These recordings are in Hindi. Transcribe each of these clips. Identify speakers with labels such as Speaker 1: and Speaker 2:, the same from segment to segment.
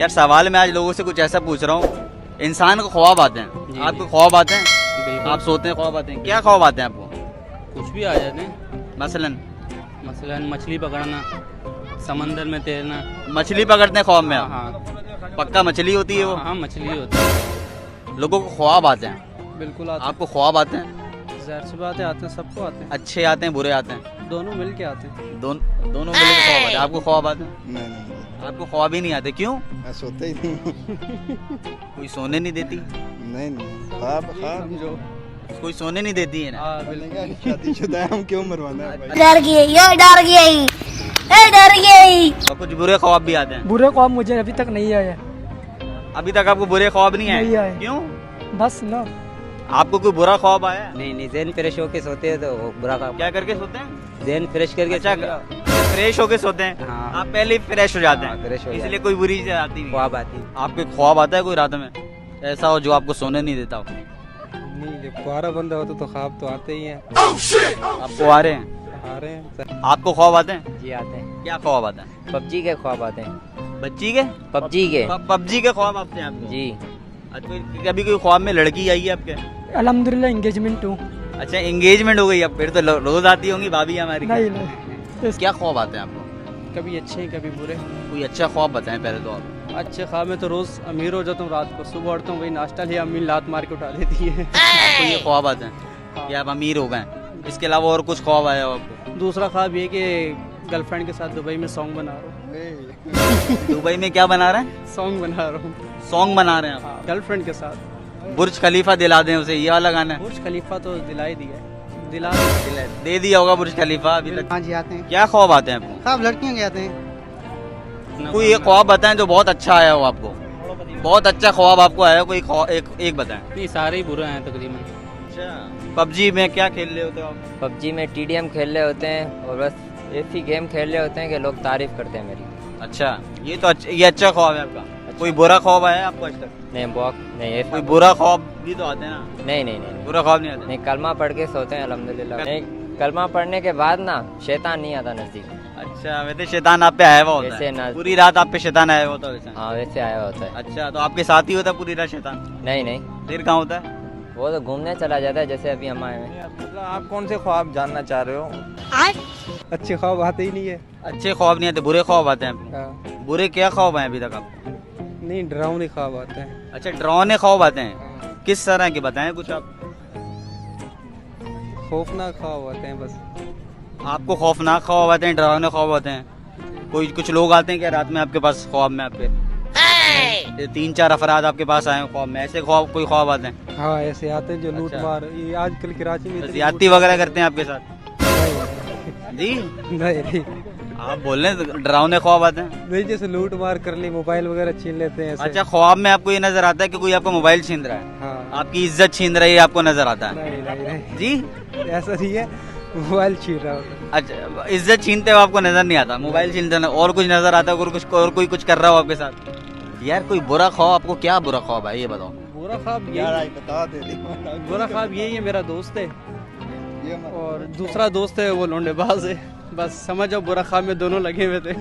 Speaker 1: यार सवाल मैं आज लोगों से कुछ ऐसा पूछ रहा हूँ, इंसान को ख्वाब आते हैं, आपको ख्वाब आते हैं? आप सोते हैं ख्वाब आते हैं, क्या ख्वाब आते हैं आपको?
Speaker 2: कुछ भी आ जाते हैं। मसलन मछली पकड़ना, समंदर में तैरना।
Speaker 1: मछली पकड़ते हैं ख्वाब में आप?
Speaker 2: हाँ
Speaker 1: पक्का मछली होती है वो?
Speaker 2: हाँ, मछली होती है।
Speaker 1: लोगों को ख्वाब आते हैं,
Speaker 2: बिल्कुल आते
Speaker 1: आपको ख्वाब आते हैं?
Speaker 2: हैं। ज़ाहिर सी बात है, आते हैं, सबको आते हैं।
Speaker 1: अच्छे आते हैं बुरे आते हैं?
Speaker 2: दोनों मिल के आते हैं।
Speaker 1: दोनों मिलकर ख्वाब आते हैं। आपको ख्वाब आते हैं?
Speaker 3: नहीं
Speaker 1: आपको ख्वाब ही नहीं आते, क्यों?
Speaker 3: मैं सोता ही नहीं।
Speaker 1: कोई सोने नहीं देती?
Speaker 3: नहीं ख्वाब
Speaker 2: समझो।
Speaker 1: कोई सोने नहीं देती है ना?
Speaker 2: हाँ,
Speaker 3: बोलेंगे शादीशुदा है, हम क्यों मरवाना है भाई?
Speaker 4: डर गई ये डर गई ए डर गई।
Speaker 1: और कुछ बुरे ख्वाब भी आते हैं?
Speaker 5: बुरे ख्वाब मुझे अभी तक नहीं आया।
Speaker 1: अभी तक आपको बुरे ख्वाब नहीं
Speaker 5: नहीं
Speaker 1: आए?
Speaker 5: आए।
Speaker 1: क्यों?
Speaker 5: बस ना,
Speaker 1: आपको कोई बुरा ख्वाब आया?
Speaker 6: नहीं ज़हन फ्रेश होके सोते हैं तो वो बुरा काम।
Speaker 1: क्या करके सोते हैं?
Speaker 6: ज़हन फ्रेश करके
Speaker 1: अच्छा, फ्रेश होके सोते हैं?
Speaker 6: हाँ।
Speaker 1: आप पहले ही फ्रेश हो जाते
Speaker 6: हाँ,
Speaker 1: हैं,
Speaker 6: फ्रेश हो
Speaker 1: इसलिए
Speaker 6: जाते
Speaker 1: कोई बुरी चीज आती नहीं?
Speaker 6: ख्वाब आती है।
Speaker 1: आपके ख्वाब आता है कोई रात में ऐसा हो जो आपको सोने नहीं देता हो?
Speaker 2: नहीं, जब कुआरा बंदा होता तो ख्वाब तो आते ही हैं।
Speaker 1: आपको आ रहे हैं?
Speaker 2: आ रहे हैं।
Speaker 1: आपको ख्वाब आते हैं?
Speaker 6: जी आते हैं।
Speaker 1: क्या ख्वाब आता है?
Speaker 6: पबजी के ख्वाब आते हैं।
Speaker 1: बच्ची के?
Speaker 6: पबजी के।
Speaker 1: पबजी के ख्वाब आते हैं आपको?
Speaker 6: जी।
Speaker 1: अच्छा, कभी कोई ख्वाब में लड़की आई है आपके?
Speaker 5: अल्हम्दुलिल्लाह एंगेजमेंट हूँ।
Speaker 1: अच्छा, एंगेजमेंट हो गई, अब फिर तो रोज आती होंगी भाभी हमारी।
Speaker 5: नहीं
Speaker 1: क्या ख्वाब आते हैं आपको?
Speaker 2: कभी अच्छे कभी बुरे।
Speaker 1: कोई अच्छा ख्वाब बताएं पहले तो आप।
Speaker 2: अच्छे ख्वाब में तो रोज़ अमीर हो जाता हूँ, रात को सुबह उठता हूँ, वही नाश्ता लिया, अम्मी लात मार के उठा देती है।
Speaker 1: आपको ये ख्वाब आते हैं कि आप अमीर हो गए? इसके अलावा और कुछ ख्वाब आया हो आपको?
Speaker 2: दूसरा ख्वाब ये कि गर्लफ्रेंड के साथ दुबई में सॉन्ग बना रहा हूँ।
Speaker 1: दुबई में क्या बना रहे हैं?
Speaker 2: सॉन्ग बना रहा हूँ।
Speaker 1: सॉन्ग बना रहे हैं आप?
Speaker 2: हाँ, गर्लफ्रेंड के साथ।
Speaker 1: बुर्ज खलीफा दिला दें उसे, ये वाला गाना है?
Speaker 2: बुर्ज खलीफा तो दिला ही दिया है। दिला
Speaker 1: दे दिया होगा बुर्ज खलीफा अभी तक।
Speaker 2: हाँ जी, आते हैं।
Speaker 1: क्या ख्वाब आते हैं आपको?
Speaker 2: ख्वाब लड़कियाँ के आते हैं।
Speaker 1: कोई एक ख्वाब बताएं जो बहुत अच्छा आया हो आपको, बहुत अच्छा ख्वाब आपको आया हो, कोई एक बताएं।
Speaker 2: नहीं, सारे ही बुरे हैं तकरीबन।
Speaker 1: अच्छा, पबजी में क्या खेल रहे होते हो आप?
Speaker 6: पबजी में TDM खेल रहे होते हैं और बस ऐसी गेम खेल रहे होते हैं कि लोग तारीफ करते हैं मेरी।
Speaker 1: अच्छा, ये तो ये अच्छा ख्वाब है आपका। कोई बुरा ख्वाब आया है आपको आज तक?
Speaker 6: नहीं बॉक नहीं ऐसा
Speaker 1: कोई बुरा ख्वाब भी तो आते हैं ना?
Speaker 6: नहीं
Speaker 1: बुरा ख्वाब नहीं आते?
Speaker 6: नहीं, कलमा पढ़ के सोते हैं अल्हम्दुलिल्लाह। नहीं, कलमा पढ़ने के बाद ना शैतान नहीं आता नजदीक।
Speaker 1: अच्छा, वैसे शैतान आप पे आया हुआ होता
Speaker 6: वैसे
Speaker 1: है?
Speaker 6: ना-
Speaker 1: पूरी रात आप पे शैतान आया हुआ होता है वैसे?
Speaker 6: हाँ वैसे आया होता है।
Speaker 1: अच्छा, तो आपके साथ ही होता है पूरी रात शैतान?
Speaker 6: नहीं,
Speaker 1: फिर कहाँ होता है?
Speaker 6: वो तो घूमने चला जाता है, जैसे अभी हम आए हैं।
Speaker 3: मतलब आप कौन से ख्वाब जानना चाह रहे हो?
Speaker 2: अच्छे ख्वाब आते ही नहीं है।
Speaker 1: अच्छे ख्वाब नहीं आते, बुरे ख्वाब आते हैं आपको? बुरे क्या ख्वाब आए अभी तक आपको?
Speaker 2: नहीं, डरावने ख्वाब आते हैं।
Speaker 1: अच्छा, डरावने ख्वाब आते हैं, किस तरह के बताएं कुछ आप?
Speaker 2: खौफनाक ख्वाब आते हैं बस।
Speaker 1: आपको खौफनाक ख्वाब आते हैं, डरावने ख्वाब आते हैं? कोई कुछ लोग आते हैं क्या रात में आपके पास ख्वाब में? आपके 3-4 अफराद आपके पास आए ख्वाब में, ऐसे ख्वाब कोई ख्वाब आते हैं?
Speaker 2: हाँ, ऐसे आते हैं जो लूट
Speaker 1: अच्छा।
Speaker 2: मार, ये आजकल कराची में इतनी
Speaker 1: ज्यादती वगैरह करते हैं आपके साथ? जी,
Speaker 2: नहीं,
Speaker 1: आप बोल रहे हैं डरावने ख्वाब आते हैं?
Speaker 2: नहीं, जैसे लूट मार कर ली, मोबाइल वगैरह छीन लेते हैं ऐसे।
Speaker 1: अच्छा, ख्वाब में आपको ये नजर आता है कि कोई आपका मोबाइल छीन रहा है,
Speaker 2: हाँ।
Speaker 1: आपकी इज्जत छीन रही है, आपको नजर आता है?
Speaker 2: नहीं,
Speaker 1: जी,
Speaker 2: ऐसा नहीं है, मोबाइल छीन रहा होता है।
Speaker 1: अच्छा, इज्जत छीनते हुए आपको नजर नहीं आता, मोबाइल छीनते हुए और कुछ नजर आता है? और कोई कुछ कर रहा हो आपके साथ? यार कोई बुरा ख्वाब, आपको क्या बुरा ख्वाब है ये बताओ?
Speaker 2: बुरा ख्वाब
Speaker 3: यार
Speaker 2: यही,
Speaker 3: बता दे
Speaker 2: बुरा ख्वाब यही है, मेरा दोस्त है
Speaker 3: ये मत-
Speaker 2: और दूसरा दोस्त है वो लौंडेबाज है। बस समझ जाओ, बुरा ख्वाब में दोनों लगे हुए थे।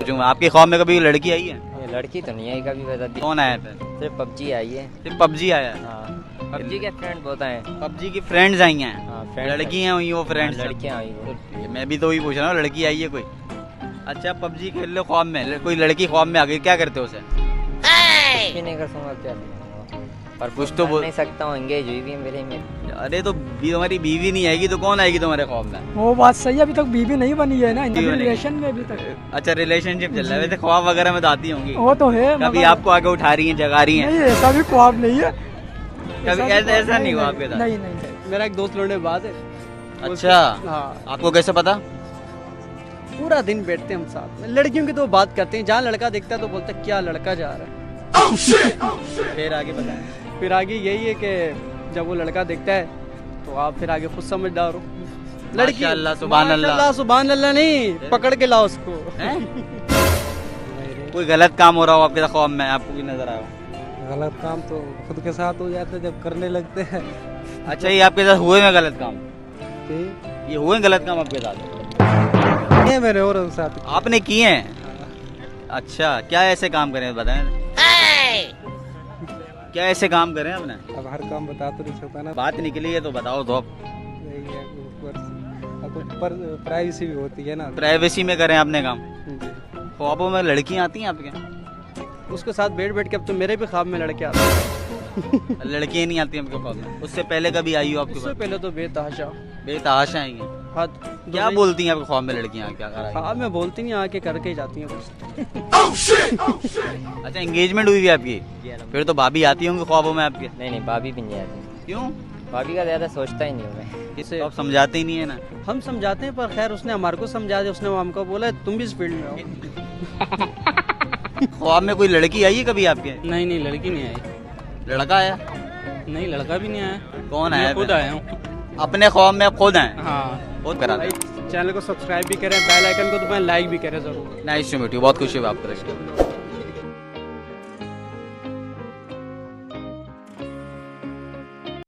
Speaker 1: जो आपके ख्वाब में कभी लड़की आई है?
Speaker 6: ये लड़की तो नहीं आई कभी, बता दी।
Speaker 1: कौन आया फिर?
Speaker 6: सिर्फ पबजी आई है।
Speaker 1: सिर्फ पबजी आया है?
Speaker 6: हाँ, पबजी के फ्रेंड बहुत आए हैं।
Speaker 1: पबजी की फ्रेंड्स आई हैं?
Speaker 6: हाँ, friends
Speaker 1: लड़की हैं हुई वो फ्रेंड्स?
Speaker 6: लड़कियाँ आई वो।
Speaker 1: मैं भी तो वही पूछ रहा हूँ, लड़की आई है कोई? अच्छा, पबजी खेल लो ख्वाब में, कोई लड़की ख्वाब में आ गई, क्या करते हो उसे?
Speaker 6: कुछ भी नहीं कर सकूँगा, क्या पर
Speaker 1: कुछ तो बोल
Speaker 6: नहीं सकता हूँ, एंगेज हुई भी है मेरे में।
Speaker 1: अरे तो तुम्हारी बीवी नहीं आएगी तो कौन आएगी तुम्हारे ख्वाब में?
Speaker 5: वो बात सही है, अभी तक बीवी नहीं बनी है ना,
Speaker 1: बीवी बनी।
Speaker 5: रिलेशन में अभी तक।
Speaker 1: अच्छा, रिलेशनशिप चल रहा है, वैसे ख्वाब वगैरह में तो आती होंगी?
Speaker 5: वो तो है,
Speaker 1: कभी
Speaker 5: मगर-
Speaker 1: आपको आगे उठा रही हैं, जगा रही हैं?
Speaker 5: नहीं, ऐसा भी ख्वाब नहीं है।
Speaker 1: कभी
Speaker 5: भी
Speaker 1: ऐसा
Speaker 5: ख्वाब
Speaker 1: नहीं हुआ आपके साथ?
Speaker 5: नहीं।
Speaker 2: मेरा एक दोस्त लौंडेबाज है।
Speaker 1: अच्छा,
Speaker 2: हाँ,
Speaker 1: आपको कैसे पता?
Speaker 2: पूरा दिन बैठते हैं हम साथ में। लड़कियों की तो बात करते हैं, जहाँ लड़का दिखता है तो बोलते हैं क्या लड़का जा रहा है।
Speaker 1: फिर आगे बताएं।
Speaker 2: फिर आगे यही है कि जब वो लड़का दिखता है तो आप फिर आगे खुद समझदार हो। लड़की
Speaker 1: माशाअल्लाह, सुभान अल्लाह।
Speaker 2: सुभान अल्लाह नहीं, पकड़ के लाओ उसको।
Speaker 1: हैं? कोई गलत काम हो रहा हो आपके ख्वाब में, आपको भी नजर आया?
Speaker 2: गलत काम तो खुद के साथ हो जाता है जब करने लगते हैं।
Speaker 1: अच्छा, ये आपके साथ हुए में गलत काम?
Speaker 2: ठीक
Speaker 1: ये हुए गलत काम आपके साथ?
Speaker 2: है, मेरे और साथ
Speaker 1: आपने किए हैं? अच्छा, क्या ऐसे काम करें बताएं? क्या ऐसे काम करें आपने?
Speaker 7: अब हर काम बता तो नहीं सकता ना।
Speaker 1: बात निकली है तो बताओ तो।
Speaker 7: यही है, पर प्राइवेसी भी होती है ना।
Speaker 1: प्राइवेसी में करें आपने काम।
Speaker 7: जी।
Speaker 1: ख्वाबों में लड़कियां आती हैं आपके?
Speaker 2: उसके साथ बैठ बैठ के अब तो मेरे भी ख्वाब में लड़के आते हैं।
Speaker 1: लड़कियां नहीं आती आपके ख्वाब में? उससे पहले कभी आई हो आपके
Speaker 2: उससे
Speaker 1: पास?
Speaker 2: पहले तो बेतहाशा।
Speaker 1: बेतहाशा आई हैं।
Speaker 2: हाँ,
Speaker 1: क्या बोलती हैं आपके ख्वाब में लड़कियां? क्या कर
Speaker 2: ख्वाब में बोलती नहीं, आके करके ही जाती हैं बस।
Speaker 1: अच्छा, एंगेजमेंट हुई हुई है आपकी? फिर तो भाभी आती होंगी ख्वाबों में आपके?
Speaker 6: नहीं नहीं, भाभी भी नहीं आती।
Speaker 1: क्यों?
Speaker 6: भाभी का ज़्यादा सोचता ही नहीं हूँ मैं।
Speaker 2: इसे
Speaker 1: तो आप समझाते ही नहीं है ना?
Speaker 2: हम समझाते हैं, पर खैर उसने हमारे को समझा दिया। उसने हमको बोला तुम भी इस फील्ड में आओ।
Speaker 1: ख्वाब में कोई लड़की आई है कभी आपके?
Speaker 8: नहीं नहीं, लड़की नहीं आई।
Speaker 1: लड़का आया?
Speaker 8: नहीं, लड़का भी नहीं आया।
Speaker 1: कौन
Speaker 8: मैं
Speaker 1: आया?
Speaker 8: खुद आया हूँ।
Speaker 1: अपने ख्वाब में आप खुद आए?
Speaker 8: हाँ।
Speaker 1: बहुत करा
Speaker 2: चैनल को सब्सक्राइब भी करें, बेल आइकन को दबाएं, लाइक भी करें जरूर।
Speaker 1: Nice to meet you. बहुत खुशी हुई आपको देख के।